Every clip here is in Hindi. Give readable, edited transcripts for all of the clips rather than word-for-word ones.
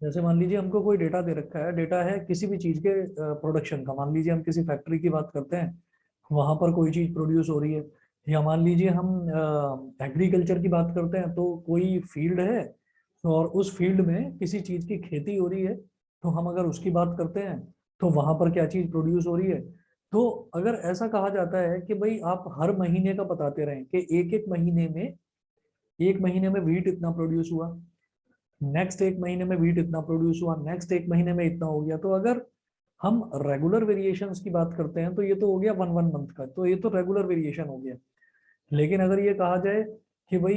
जैसे मान लीजिए हमको कोई डेटा दे रखा है, डेटा है किसी भी चीज के प्रोडक्शन का। मान लीजिए हम किसी फैक्ट्री की बात करते हैं, वहां पर कोई चीज प्रोड्यूस हो रही है। या मान लीजिए हम एग्रीकल्चर की बात करते हैं, तो कोई फील्ड है और उस फील्ड में किसी चीज की खेती हो रही है, तो हम अगर उसकी बात करते हैं तो वहां पर क्या चीज प्रोड्यूस हो रही है। तो अगर ऐसा कहा जाता है कि भाई आप हर महीने का बताते रहें कि एक महीने में व्हीट इतना प्रोड्यूस हुआ, नेक्स्ट एक महीने में व्हीट इतना प्रोड्यूस हुआ, नेक्स्ट एक महीने में इतना हो गया, तो अगर हम रेगुलर वेरिएशंस की बात करते हैं तो ये तो हो गया वन वन मंथ का, तो ये तो रेगुलर वेरिएशन हो गया। लेकिन अगर ये कहा जाए कि भाई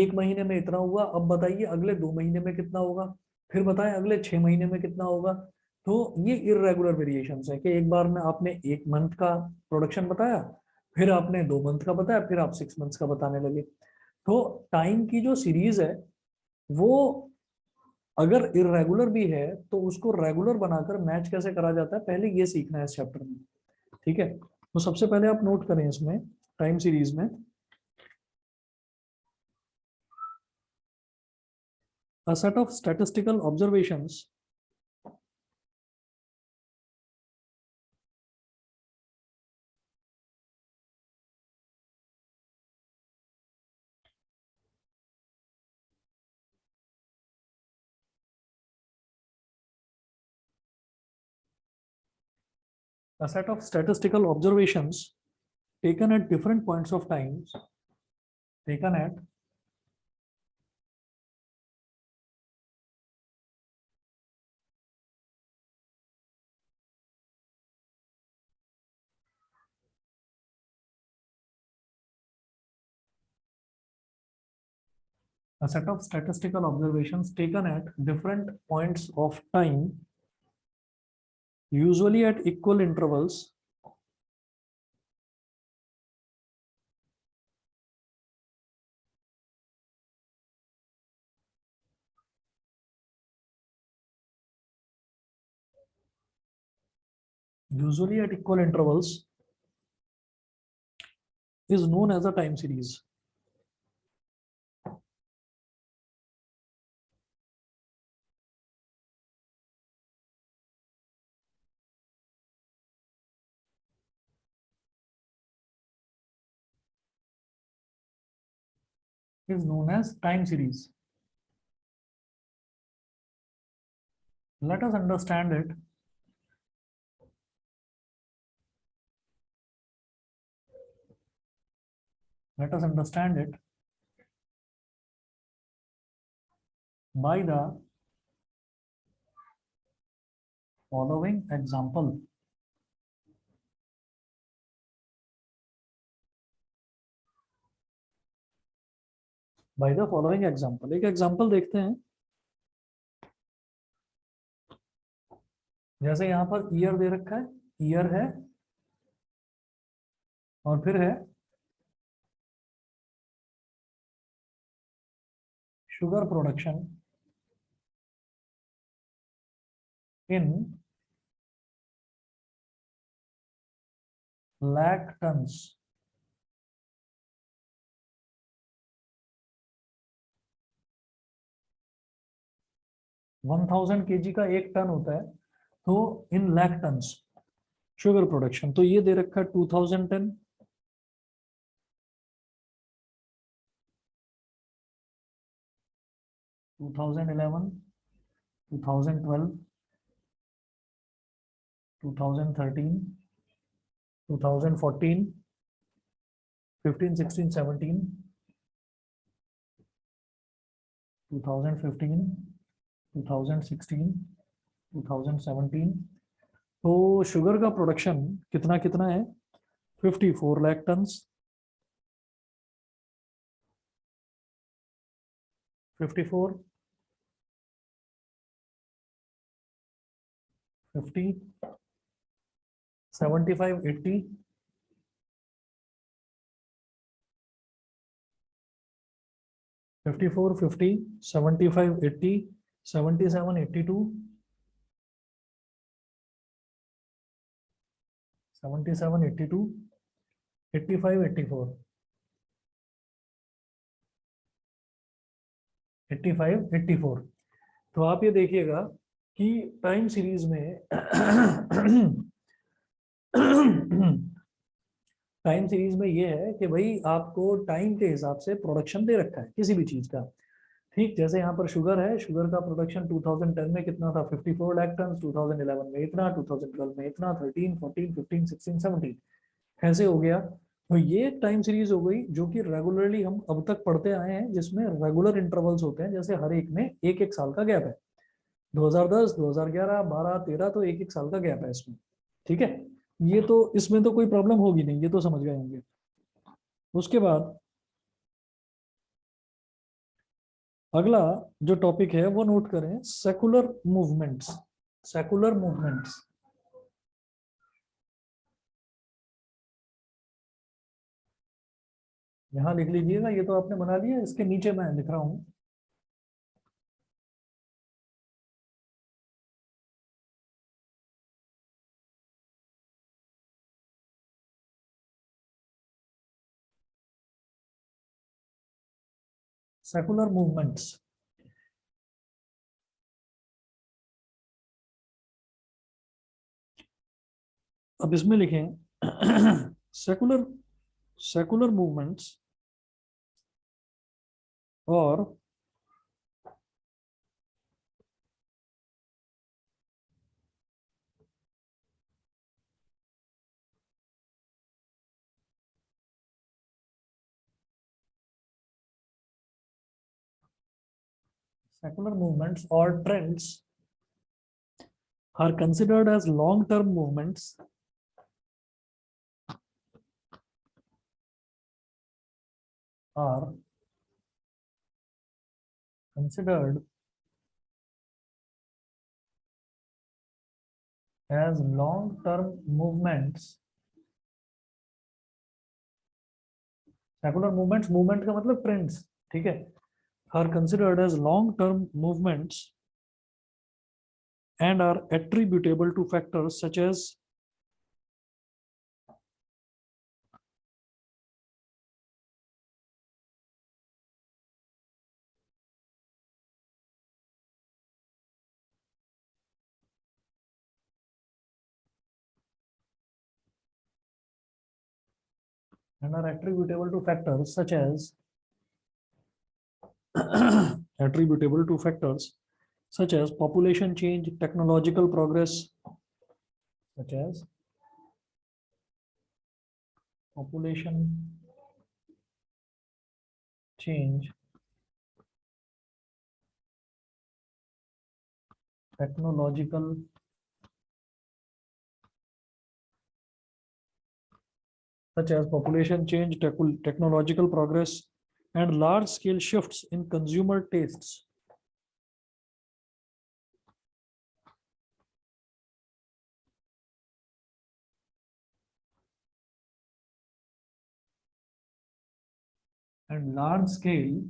एक महीने में इतना हुआ, अब बताइए अगले 2 महीने में कितना होगा, फिर बताएं अगले 6 महीने में कितना होगा। तो ये इरेगुलर वेरिएशंस है कि एक बार में आपने एक मंथ का प्रोडक्शन बताया, फिर आपने 2 मंथ का बताया, फिर आप 6 मंथ्स का बताने लगे। तो टाइम की जो सीरीज है वो अगर इरेगुलर भी है तो उसको रेगुलर बनाकर मैच कैसे करा जाता है, पहले ये सीखना है इस चैप्टर में। ठीक है, तो सबसे पहले आप नोट करें इसमें टाइम सीरीज में a set of statistical observations a set of statistical observations taken at different points of time, taken at a set of statistical observations taken at different points of time, usually at equal intervals, usually at equal intervals, is known as a time series. Is known as time series. Let us understand it. Let us understand it by the following example. By the following example, एक एग्जाम्पल देखते हैं। जैसे यहाँ पर ईयर दे रखा है, ईयर है और फिर है sugar production in lakh tons। 1000 kg का एक टन होता है, तो इन लाख टन्स शुगर प्रोडक्शन। तो ये दे रखा है 2010, 2011, 2012, 2013, 2014, 15, 16, 17, 2015, 2016, 2017। तो शुगर का प्रोडक्शन कितना कितना है, 54 लाख टन्स, 54, 50, 75, 80, 54, 50, 75, 80, 77, 82, 77, 82, 85, 84, 85, 84। तो आप ये देखिएगा कि टाइम सीरीज में टाइम सीरीज में ये है कि भाई आपको टाइम के हिसाब से प्रोडक्शन दे रखा है किसी भी चीज का। ठीक, जैसे यहाँ पर शुगर है, शुगर का प्रोडक्शन 2010 में कितना था, 54 लाख टन, 2011 में इतना, 2012 में इतना, 13, 14, 15, 16, 17 ऐसे हो गया। तो ये टाइम सीरीज हो गई जो कि रेगुलरली हम अब तक पढ़ते आए हैं, जिसमें रेगुलर इंटरवल्स होते हैं, जैसे हर एक में एक एक साल का गैप है। 2010, 2011, 12, 13, तो एक एक साल का गैप है इसमें। ठीक है, ये तो इसमें तो कोई प्रॉब्लम होगी नहीं, ये तो समझ गए होंगे। उसके बाद अगला जो टॉपिक है वो नोट करें, सेकुलर मूवमेंट्स। सेकुलर मूवमेंट्स यहां लिख लीजिएगा, ये तो आपने बना लिया, इसके नीचे मैं लिख रहा हूं। सेकुलर मूवमेंट्स, अब इसमें लिखें सेकुलर सेकुलर मूवमेंट्स और secular movements or trends are considered as long-term movements are considered as long-term movements। Secular movements, movement का मतलब ट्रेंड्स, ठीक है, are considered as long-term movements and are attributable to factors such as and are attributable to factors such as attributable to factors such as population change, technological progress, such as population change, technological such as population change, technological progress, and large-scale shifts in consumer tastes. And large-scale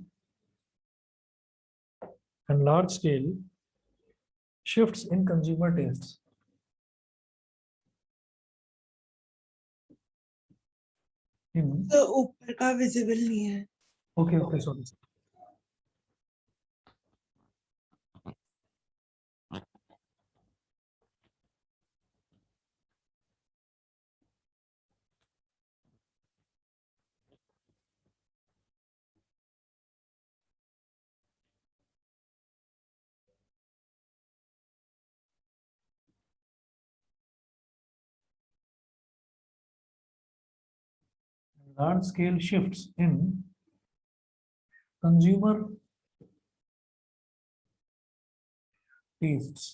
shifts in consumer tastes. तो ऊपर का विजिबल नहीं है। Okay, okay, sorry. Large-scale shifts in consumer tastes.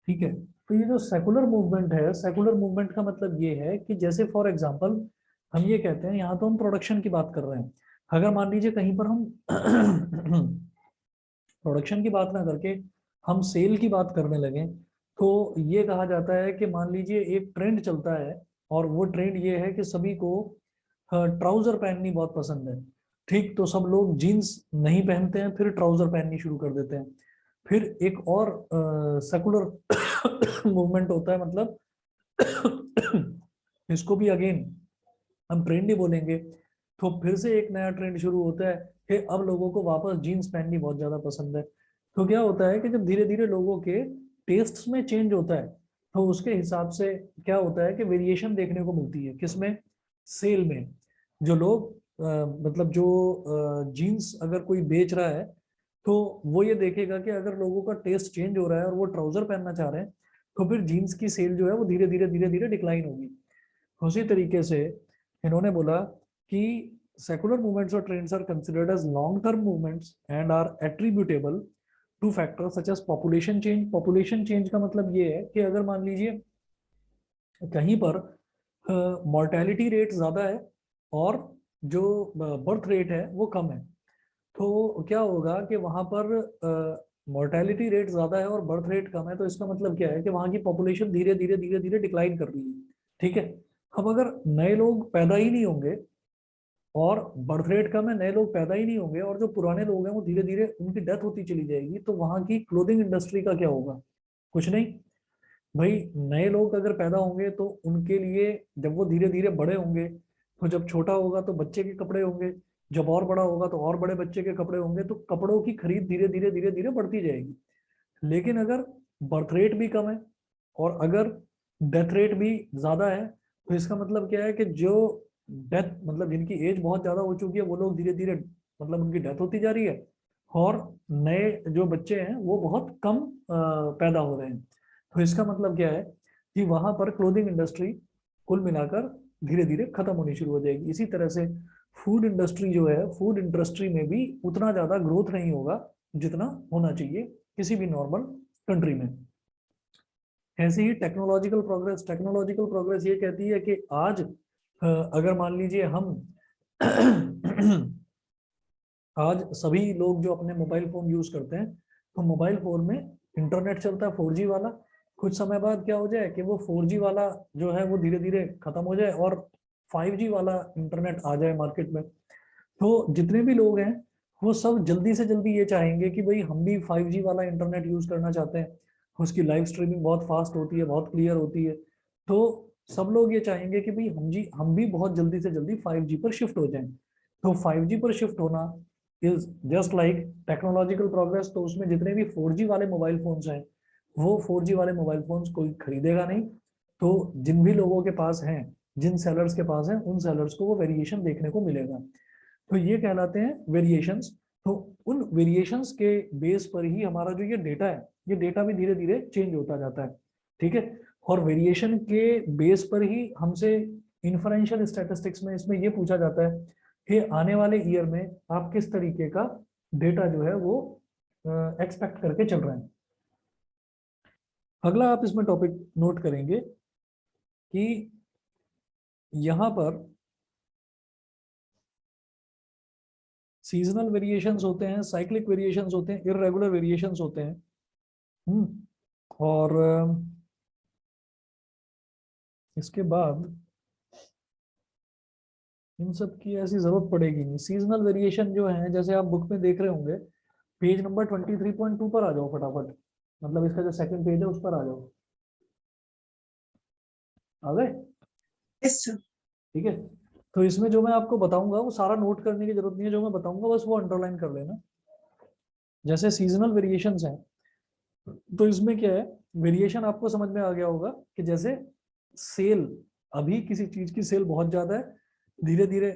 ठीक है, तो ये जो सेकुलर मूवमेंट है, सेकुलर मूवमेंट का मतलब ये है कि जैसे फॉर एग्जांपल हम ये कहते हैं, यहाँ तो हम प्रोडक्शन की बात कर रहे हैं, अगर मान लीजिए कहीं पर हम प्रोडक्शन की बात ना करके हम सेल की बात करने लगे, तो ये कहा जाता है कि मान लीजिए एक ट्रेंड चलता है, और वो ट्रेंड ये है कि सभी को ट्राउजर पहननी बहुत पसंद है। ठीक, तो सब लोग जीन्स नहीं पहनते हैं, फिर ट्राउजर पहननी शुरू कर देते हैं। फिर एक और सेकुलर मूवमेंट होता है, मतलब इसको भी अगेन हम ट्रेंड ही बोलेंगे। तो फिर से एक नया ट्रेंड शुरू होता है कि अब लोगों को वापस जीन्स पहननी बहुत ज्यादा पसंद है। तो क्या होता है कि जब धीरे धीरे लोगों के टेस्ट्स में चेंज होता है, तो उसके हिसाब से क्या होता है कि वेरिएशन देखने को मिलती है। किसमें? सेल में। जो लोग मतलब जो जीन्स अगर कोई बेच रहा है, तो वो ये देखेगा कि अगर लोगों का टेस्ट चेंज हो रहा है और वो ट्राउजर पहनना चाह रहे हैं, तो फिर जीन्स की सेल जो है वो धीरे धीरे डिक्लाइन होगी। उसी तरीके से इन्होंने बोला कि secular movements or trends are considered as long term movements and are attributable to factors such as population change। population change का मतलब ये है कि अगर मान लीजिए कहीं पर मॉर्टेलिटी रेट ज्यादा है और जो बर्थ रेट है वो कम है, तो क्या होगा कि वहां पर मॉर्टेलिटी रेट ज्यादा है और बर्थ रेट कम है, तो इसका मतलब क्या है कि वहां की पॉपुलेशन धीरे धीरे डिक्लाइन कर रही है। ठीक है। अब अगर नए लोग पैदा ही नहीं होंगे और बर्थ रेट कम है, नए लोग पैदा ही नहीं होंगे, और जो पुराने लोग हैं वो धीरे धीरे उनकी डेथ होती चली जाएगी, तो वहां की क्लोथिंग इंडस्ट्री का क्या होगा? कुछ नहीं। भाई नए लोग अगर पैदा होंगे तो उनके लिए, जब वो धीरे धीरे बड़े होंगे, तो जब छोटा होगा तो बच्चे के कपड़े होंगे, जब और बड़ा होगा तो और बड़े बच्चे के कपड़े होंगे, तो कपड़ों की खरीद धीरे धीरे बढ़ती जाएगी। लेकिन अगर बर्थ रेट भी कम है और अगर डेथ रेट भी ज्यादा है, तो इसका मतलब क्या है कि जो डेथ मतलब जिनकी एज बहुत ज्यादा हो चुकी है वो लोग धीरे धीरे मतलब उनकी डेथ होती जा रही है, और नए जो बच्चे हैं वो बहुत कम पैदा हो रहे हैं। तो इसका मतलब क्या है कि वहां पर क्लोथिंग इंडस्ट्री कुल मिलाकर धीरे धीरे खत्म होनी शुरू हो जाएगी। इसी तरह से फूड इंडस्ट्री जो है, फूड इंडस्ट्री में भी उतना ज्यादा ग्रोथ नहीं होगा जितना होना चाहिए किसी भी नॉर्मल कंट्री में। ऐसे ही टेक्नोलॉजिकल प्रोग्रेस ये कहती है कि आज अगर मान लीजिए हम आज सभी लोग जो अपने मोबाइल फोन यूज करते हैं, तो मोबाइल फोन में इंटरनेट चलता है 4G वाला। कुछ समय बाद क्या हो जाए कि वो 4G वाला जो है वो धीरे धीरे खत्म हो जाए और 5G वाला इंटरनेट आ जाए मार्केट में। तो जितने भी लोग हैं वो सब जल्दी से जल्दी ये चाहेंगे कि भाई हम भी 5G वाला इंटरनेट यूज करना चाहते हैं। उसकी लाइव स्ट्रीमिंग बहुत फास्ट होती है, बहुत क्लियर होती है। तो सब लोग ये चाहेंगे कि भाई हम भी बहुत जल्दी से जल्दी 5G पर शिफ्ट हो जाएं। तो 5G पर शिफ्ट होना is just like technological progress. तो उसमें जितने भी 4G वाले मोबाइल फोन्स हैं, वो 4G वाले मोबाइल फोन्स कोई खरीदेगा नहीं। तो जिन भी लोगों के पास हैं, जिन सेलर्स के पास हैं, उन सेलर्स को वो वेरिएशन देखने को मिलेगा। तो ये कहलाते हैं वेरिएशंस। तो उन वेरिएशंस के बेस पर ही हमारा जो ये डेटा है, ये डेटा भी धीरे धीरे चेंज होता जाता है। ठीक है। और वेरिएशन के बेस पर ही हमसे इन्फ्रेंशियल स्टैटिस्टिक्स में इसमें ये पूछा जाता है कि आने वाले ईयर में आप किस तरीके का डेटा जो है वो एक्सपेक्ट करके चल रहे हैं। अगला आप इसमें टॉपिक नोट करेंगे कि यहां पर सीजनल वेरिएशंस होते हैं, साइक्लिक वेरिएशंस होते हैं, इररेगुलर वेरिएशंस होते हैं। और इसके बाद इन सब की ऐसी जरूरत पड़ेगी नहीं। सीजनल वेरिएशन जो है, जैसे आप बुक में देख रहे होंगे, पेज नंबर 23.2 पर आ जाओ फटाफट। मतलब इसका जो सेकंड पेज है उस पर आ जाओ। आ गए? Yes sir. ठीक है। तो इसमें जो मैं आपको बताऊंगा वो सारा नोट करने की जरूरत नहीं है, जो मैं बताऊंगा बस वो अंडरलाइन कर लेना। जैसे सीजनल वेरिएशंस हैं, तो इसमें क्या है, वेरिएशन आपको समझ में आ गया होगा कि जैसे सेल, अभी किसी चीज की सेल बहुत ज्यादा है, धीरे धीरे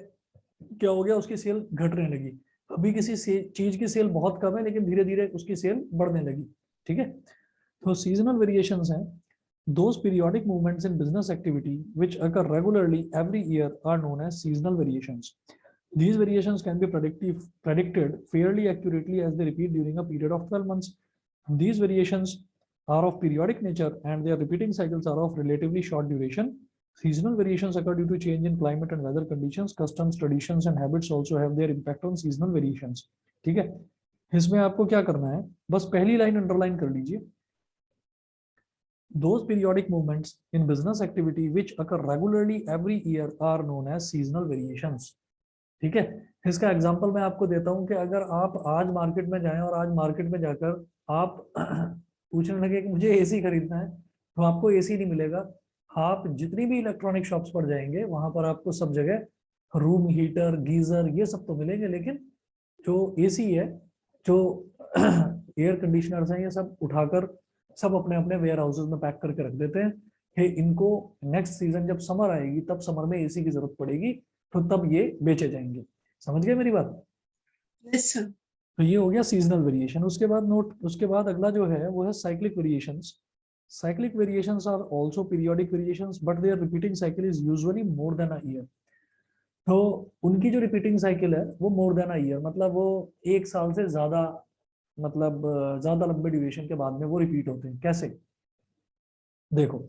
क्या हो गया, उसकी सेल घटने लगी। अभी किसी चीज की सेल बहुत कम है लेकिन धीरे धीरे उसकी सेल बढ़ने लगी। ठीक है। तो सीजनल वेरिएशंस हैं those periodic movements in business activity which occur regularly every year are known as seasonal variations. These variations can be predicted fairly accurately as they repeat during a period of 12 months. These variations are of periodic nature and their repeating cycles are of relatively short duration. Seasonal variations occur due to change in climate and weather conditions. Customs, traditions and habits also have their impact on seasonal variations. ठीक है। इसमें आपको क्या करना है, बस पहली लाइन अंडरलाइन कर लीजिए। Those periodic movements in business activity which occur regularly every year are known as seasonal variations. ठीक है। इसका एग्जांपल मैं आपको देता हूं कि अगर आप आज मार्केट में जाएं और आज मार्केट में जाकर आप पूछने लगे कि मुझे एसी खरीदना है, तो आपको एसी नहीं मिलेगा। आप जितनी भी इलेक्ट्रॉनिक शॉप्स पर जाएंगे वहां पर आपको सब जगह रूम हीटर, गीजर, ये सब तो मिलेंगे, लेकिन जो एसी है, जो एयर कंडीशनर्स हैं, ये सब उठाकर सब अपने अपने वेयर हाउसेज में पैक करके रख देते हैं कि इनको नेक्स्ट सीजन जब समर आएगी तब समर में एसी की जरूरत पड़ेगी, तो तब ये बेचे जाएंगे। समझ गए मेरी बात? Yes sir. तो ये हो गया सीजनल वेरिएशन। उसके बाद अगला जो है वो है cyclic variations. Cyclic variations are also periodic variations but their repeating cycle is usually more than a year. तो उनकी जो रिपीटिंग साइकिल है वो मोर देन अ ईयर, मतलब वो एक साल से ज्यादा, मतलब ज्यादा लंबे ड्यूरेशन के बाद में वो रिपीट होते हैं। कैसे? देखो,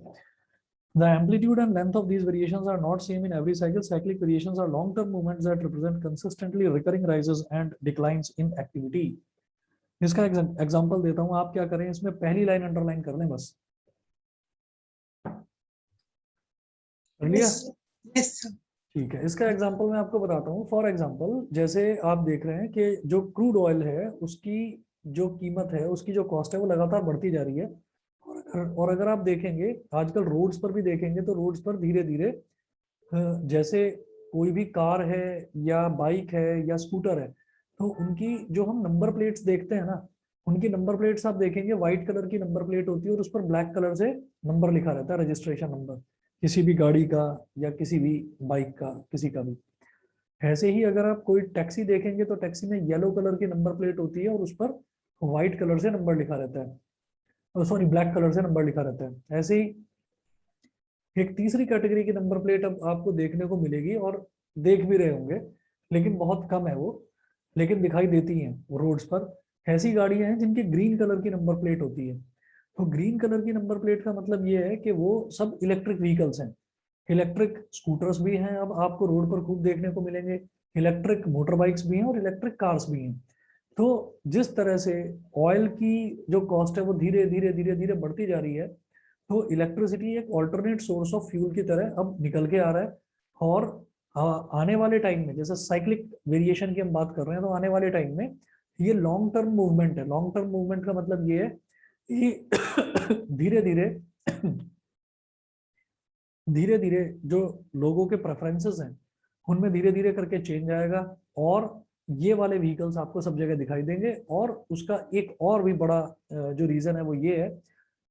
the amplitude and length of these variations are not same in every cycle. Cyclic variations are long-term movements that represent consistently recurring rises and declines in activity. इसका एग्जांपल देता हूं, आप क्या करें, इसमें पहली लाइन अंडरलाइन कर लें बस। कर लिया? Yes sir. ठीक है, इसका एग्जांपल मैं आपको बताता हूँ। फॉर एग्जांपल, जैसे आप देख रहे हैं कि जो क्रूड ऑयल है उसकी जो कीमत है, उसकी जो कॉस्ट है वो लगातार बढ़ती जा रही है। और अगर आप देखेंगे आजकल रोड्स पर भी देखेंगे तो रोड्स पर धीरे धीरे जैसे कोई भी कार है या बाइक है या स्कूटर है, तो उनकी जो हम नंबर प्लेट्स देखते हैं ना, उनकी नंबर प्लेट्स आप देखेंगे व्हाइट कलर की नंबर प्लेट होती है और उस पर ब्लैक कलर से नंबर लिखा रहता है, रजिस्ट्रेशन नंबर, किसी भी गाड़ी का या किसी भी बाइक का, किसी का भी। ऐसे ही अगर आप कोई टैक्सी देखेंगे तो टैक्सी में येलो कलर की नंबर प्लेट होती है और उस पर व्हाइट कलर से नंबर लिखा रहता है, सॉरी ब्लैक कलर से नंबर लिखा रहता है। ऐसे ही एक तीसरी कैटेगरी की नंबर प्लेट अब आपको देखने को मिलेगी, और देख भी रहे होंगे लेकिन बहुत कम है वो, लेकिन दिखाई देती हैं रोड्स पर। ऐसी गाड़ियां हैं जिनकी ग्रीन कलर की नंबर प्लेट होती है। तो ग्रीन कलर की नंबर प्लेट का मतलब ये है कि वो सब इलेक्ट्रिक व्हीकल्स हैं। इलेक्ट्रिक स्कूटर्स भी हैं, अब आपको रोड पर खूब देखने को मिलेंगे। इलेक्ट्रिक मोटर बाइक्स भी हैं और इलेक्ट्रिक कार्स भी हैं। तो जिस तरह से ऑयल की जो कॉस्ट है वो धीरे धीरे धीरे धीरे बढ़ती जा रही है, तो इलेक्ट्रिसिटी एक ऑल्टरनेट सोर्स ऑफ फ्यूल की तरह अब निकल के आ रहा है। और आने वाले टाइम में, जैसे साइक्लिक वेरिएशन की हम बात कर रहे हैं, तो आने वाले टाइम में ये लॉन्ग टर्म मूवमेंट है। लॉन्ग टर्म मूवमेंट का मतलब ये है कि धीरे धीरे धीरे धीरे जो लोगों के प्रेफरेंसेस हैं उनमें धीरे धीरे करके चेंज आएगा, और ये वाले व्हीकल्स आपको सब जगह दिखाई देंगे। और उसका एक और भी बड़ा जो रीजन है वो ये है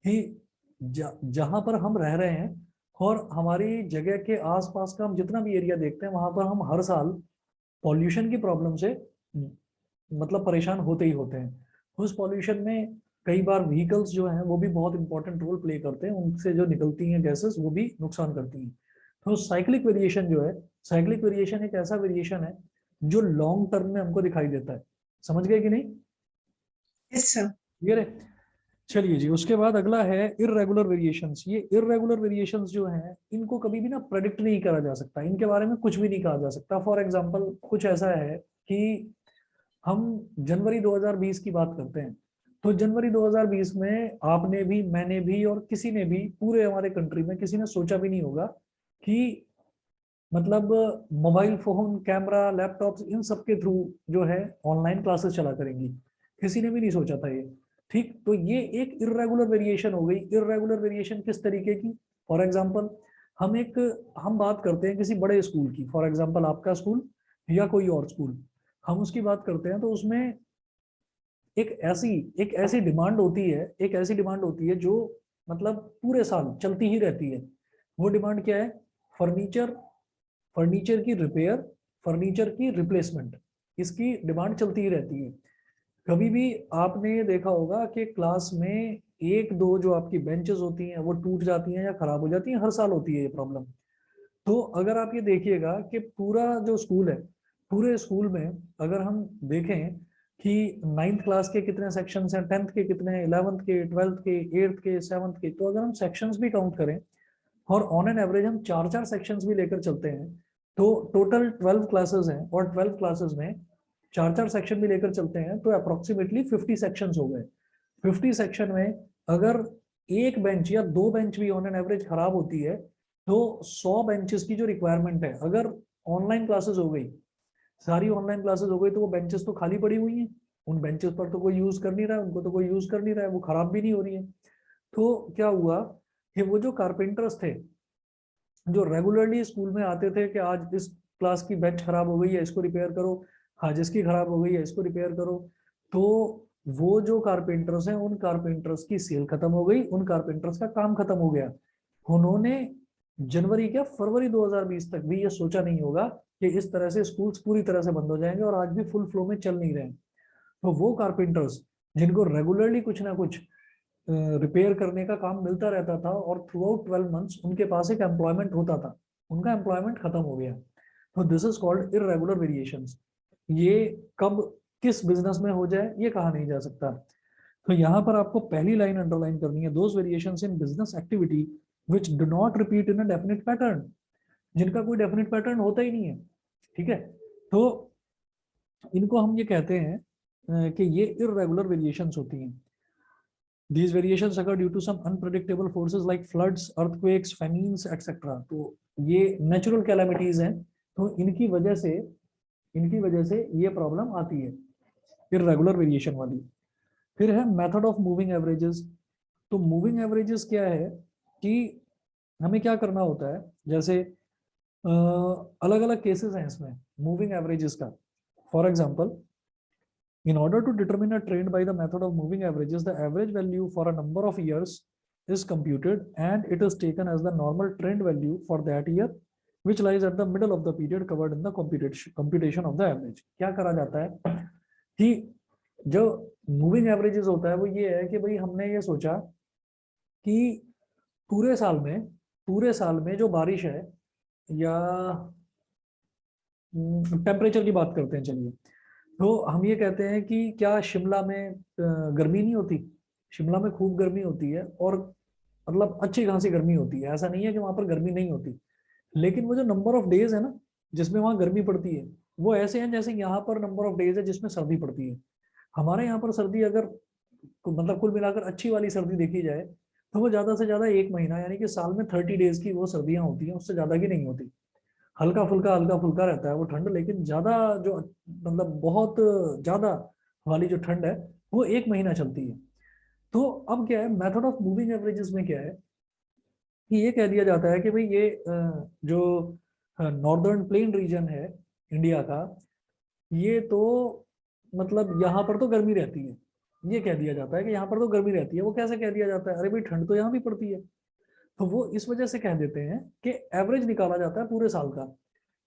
कि जहां पर हम रह रहे हैं और हमारी जगह के आसपास का हम जितना भी एरिया देखते हैं, वहां पर हम हर साल पॉल्यूशन की प्रॉब्लम से मतलब परेशान होते ही होते हैं। उस पॉल्यूशन में कई बार व्हीकल्स जो हैं वो भी बहुत इंपॉर्टेंट रोल प्ले करते हैं, उनसे जो निकलती हैं गैसेस वो भी नुकसान करती हैं। तो साइक्लिक वेरिएशन जो है, साइक्लिक वेरिएशन एक ऐसा वेरिएशन है जो लॉन्ग टर्म में हमको दिखाई देता है। समझ गए कि नहीं? Yes sir. क्लियर है? चलिए जी, उसके बाद अगला है इररेगुलर वेरिएशंस। ये इररेगुलर वेरिएशंस जो हैं इनको कभी भी ना प्रेडिक्ट नहीं करा जा सकता, इनके बारे में कुछ भी नहीं कहा जा सकता। फॉर एग्जांपल कुछ ऐसा है कि हम जनवरी 2020 की बात करते हैं, तो जनवरी 2020 में आपने भी, मैंने भी, और किसी ने भी पूरे हमारे कंट्री में किसी ने सोचा भी नहीं होगा कि मतलब मोबाइल फोन, कैमरा, लैपटॉप्स, इन सब के थ्रू जो है ऑनलाइन क्लासेस चला करेंगी। किसी ने भी नहीं सोचा था ये। ठीक, तो ये एक इररेगुलर वेरिएशन हो गई। इररेगुलर वेरिएशन किस तरीके की? फॉर एग्जांपल, हम बात करते हैं किसी बड़े स्कूल की, फॉर एग्जांपल आपका स्कूल या कोई और स्कूल, हम उसकी बात करते हैं तो उसमें एक ऐसी एक ऐसी डिमांड होती है, एक ऐसी डिमांड होती है जो मतलब पूरे साल चलती ही रहती है। वो डिमांड क्या है? फर्नीचर, फर्नीचर की रिपेयर, फर्नीचर की रिप्लेसमेंट, इसकी डिमांड चलती ही रहती है। कभी भी आपने देखा होगा कि क्लास में एक दो जो आपकी बेंचेस होती हैं वो टूट जाती हैं या खराब हो जाती हैं, हर साल होती है ये प्रॉब्लम। तो अगर आप ये देखिएगा कि पूरा जो स्कूल है, पूरे स्कूल में अगर हम देखें कि 9th क्लास के कितने सेक्शंस हैं, 10th के कितने, 11th के, 12th के, 8th के, 7th के, तो अगर हम सेक्शंस भी काउंट करें और ऑन एन एवरेज हम 4-4 सेक्शंस भी लेकर चलते हैं, तो टोटल 12 क्लासेस हैं और 12 क्लासेस में 4-4 सेक्शन भी लेकर चलते हैं तो अप्रोक्सीमेटली 50 सेक्शंस हो गए। 50 सेक्शन में अगर एक बेंच या दो बेंच भी ऑन एन एवरेज खराब होती है, तो 100 बेंचेस की जो रिक्वायरमेंट है, अगर ऑनलाइन क्लासेस हो गई, सारी ऑनलाइन क्लासेस हो गई, तो वो बेंचेस तो खाली पड़ी हुई हैं, उन बेंचेस पर तो कोई यूज कर नहीं रहा है, उनको तो कोई यूज कर नहीं रहा है, वो खराब भी नहीं हो रही है। तो क्या हुआ कि वो जो कारपेंटर्स थे जो रेगुलरली स्कूल में आते थे कि आज इस क्लास की बेंच खराब हो गई है, इसको रिपेयर करो, हाँ जिसकी खराब हो गई है इसको रिपेयर करो। तो वो जो कारपेंटर्स हैं उन कारपेंटर्स की सेल खत्म हो गई, उन कारपेंटर्स का काम खत्म हो गया। उन्होंने जनवरी क्या फरवरी 2020 तक भी ये सोचा नहीं होगा कि इस तरह से स्कूल्स पूरी तरह से बंद हो जाएंगे और आज भी फुल फ्लो में चल नहीं रहे हैं। तो वो कारपेंटर्स जिनको रेगुलरली कुछ ना कुछ रिपेयर करने का काम मिलता रहता था और थ्रू आउट 12 मंथ्स उनके पास एक एम्प्लॉयमेंट होता था, उनका एम्प्लॉयमेंट खत्म हो गया। तो this is called irregular variations. ये कब किस बिजनेस में हो जाए ये कहा नहीं जा सकता। तो यहाँ पर आपको पहली लाइन अंडरलाइन करनी है, those variations in business activity which do not repeat in a definite pattern, जिनका कोई डेफिनेट पैटर्न होता ही नहीं है। ठीक है, तो इनको हम ये कहते हैं कि ये इररेगुलर वेरिएशंस होती हैं। These variations occur due to some unpredictable forces like floods, earthquakes, famines, etc. तो ये नेचुरल कैलामिटीज हैं, तो इनकी वजह से ये प्रॉब्लम आती है इररेगुलर वेरिएशन वाली। फिर है मेथड ऑफ मूविंग एवरेजेस। तो मूविंग एवरेजेस क्या है कि हमें क्या करना होता है, जैसे अलग अलग केसेस हैं इसमें मूविंग एवरेजेस का। For example, in order to determine a trend by the method of moving averages, the average value for a number of years is computed and it is taken as the normal trend value for that year, which lies at the middle of the period covered in the computation of the average. क्या करा जाता है कि जो मूविंग एवरेजेस होता है वो ये है कि भाई हमने ये सोचा कि पूरे साल में जो बारिश है, या टेम्परेचर की बात करते हैं चलिए, तो हम ये कहते हैं कि क्या शिमला में गर्मी नहीं होती, शिमला में खूब गर्मी होती है और मतलब अच्छी खासी गर्मी होती है, ऐसा नहीं है कि वहां पर गर्मी नहीं होती। लेकिन वो जो नंबर ऑफ डेज है ना जिसमें वहां गर्मी पड़ती है, वो ऐसे हैं जैसे यहाँ पर नंबर ऑफ डेज है जिसमें सर्दी पड़ती है। हमारे यहाँ पर सर्दी अगर मतलब कुल मिलाकर अच्छी वाली सर्दी देखी जाए तो वो ज्यादा से ज्यादा 1 महीना, यानी कि साल में 30 डेज की वो सर्दियां होती हैं, उससे ज्यादा की नहीं होती। हल्का फुल्का रहता है वो ठंड, लेकिन ज्यादा जो मतलब बहुत ज्यादा वाली जो ठंड है वो 1 महीना चलती है। तो अब क्या है मेथड ऑफ मूविंग एवरेजेस में क्या है कि ये कह दिया जाता है कि भाई ये जो नॉर्दर्न प्लेन रीजन है इंडिया का, ये तो मतलब यहाँ पर तो गर्मी रहती है। ये कह दिया जाता है कि यहाँ पर तो गर्मी रहती है। वो कैसे कह दिया जाता है, अरे भाई ठंड तो यहाँ भी पड़ती है। तो वो इस वजह से कह देते हैं कि एवरेज निकाला जाता है पूरे साल का।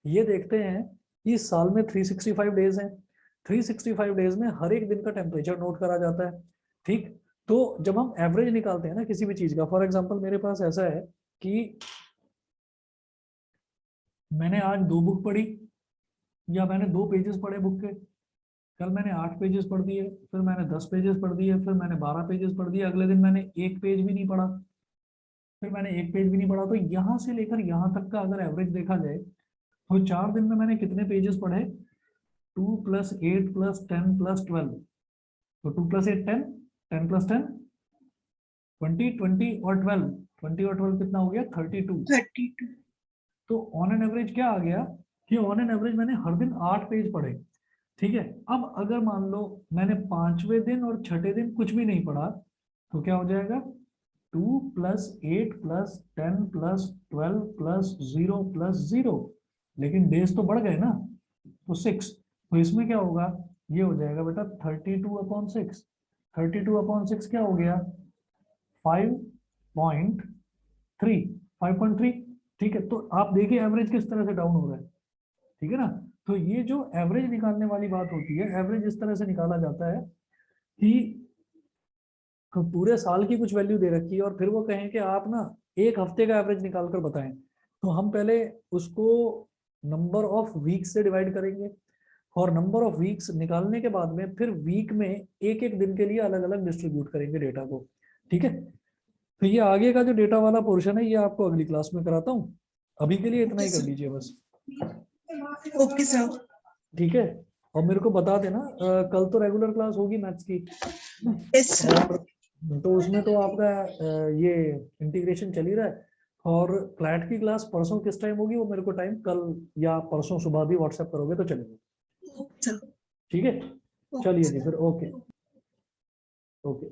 ये देखते हैं कि साल में 365 डेज हैं, 365 डेज में हर एक दिन का टेम्परेचर नोट करा जाता है। ठीक, तो जब हम एवरेज निकालते हैं ना किसी भी चीज का, फॉर एग्जांपल मेरे पास ऐसा है कि मैंने आज 2 बुक पढ़ी या मैंने 2 पेजेस पढ़े बुक के, कल मैंने 8 पेजेस पढ़ दिए, फिर मैंने 10 पेजेस पढ़ दिए, फिर मैंने 12 पेजेस पढ़ दिए, अगले दिन मैंने 1 पेज भी नहीं पढ़ा, फिर मैंने 1 पेज भी नहीं पढ़ा। तो यहाँ से लेकर यहाँ तक का अगर एवरेज देखा जाए तो 4 दिन में मैंने कितने पेजेस पढ़े, 2 + 8 + 10 + 12, तो 2 + 8 10, 10 + 10 20, 20 और 12, 20 और 12 कितना हो गया 32। तो ऑन एन एवरेज क्या आ गया कि ऑन एन एवरेज मैंने हर दिन 8 पेज पढ़े। ठीक है, अब अगर मान लो मैंने 5वें दिन और 6ठे दिन कुछ भी नहीं पढ़ा तो क्या हो जाएगा, 2 + 8 + 10 + 12 + 0 + 0, लेकिन डेज तो बढ़ गए ना, तो 6। तो इसमें क्या होगा, ये हो जाएगा बेटा 32/6। 32/6 क्या हो गया 5.3, 5.3। ठीक है, तो आप देखिए एवरेज किस तरह से डाउन हो रहा है। ठीक है ना, तो ये जो एवरेज निकालने वाली बात होती है, एवरेज इस तरह से निकाला जाता है कि पूरे साल की कुछ वैल्यू दे रखी है और फिर वो कहें कि आप ना एक हफ्ते का एवरेज निकाल कर बताएं, तो हम पहले उसको नंबर ऑफ वीक से डिवाइड करेंगे और नंबर ऑफ वीक्स निकालने के बाद में फिर वीक में एक एक दिन के लिए अलग अलग डिस्ट्रीब्यूट करेंगे डेटा को। ठीक है, तो ये आगे का जो डेटा वाला पोर्शन है ये आपको अगली क्लास में कराता हूँ, अभी के लिए इतना ही कर लीजिए बस। Okay sir. ठीक है, और मेरे को बता देना कल तो रेगुलर क्लास होगी मैथ्स की, यस सर। और तो उसमें तो आपका ये इंटीग्रेशन चल ही रहा है। और फ्लैट की क्लास परसों किस टाइम होगी वो मेरे को टाइम कल या परसों सुबह भी व्हाट्सएप करोगे तो चलेगा। ठीक है, चलिए जी फिर, ओके ओके।